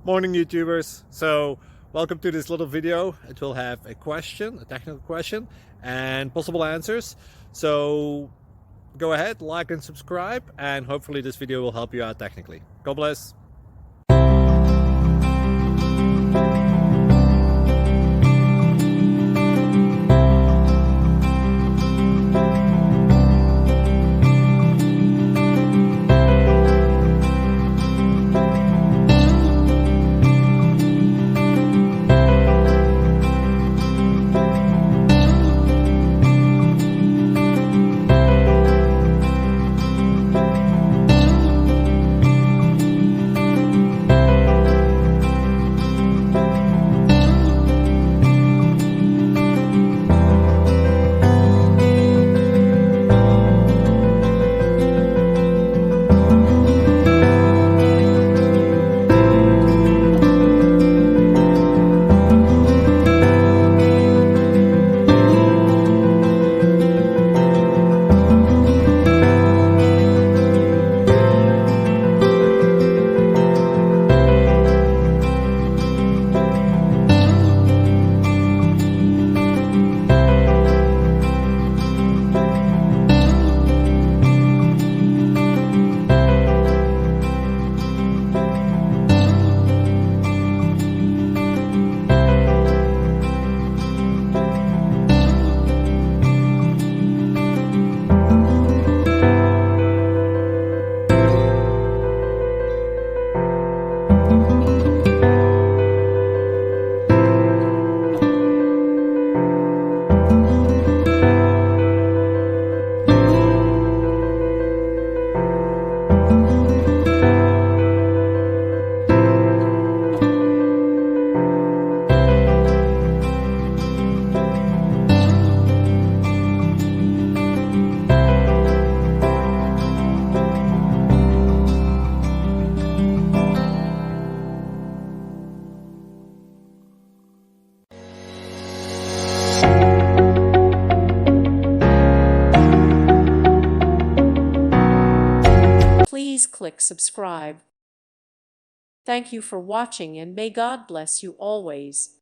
Morning YouTubers. So welcome to this little video. It will have a question, a technical question, and possible answers. So go ahead, like and subscribe, and hopefully this video will help you out technically. God bless. Please click subscribe. Thank you for watching and may God bless you always.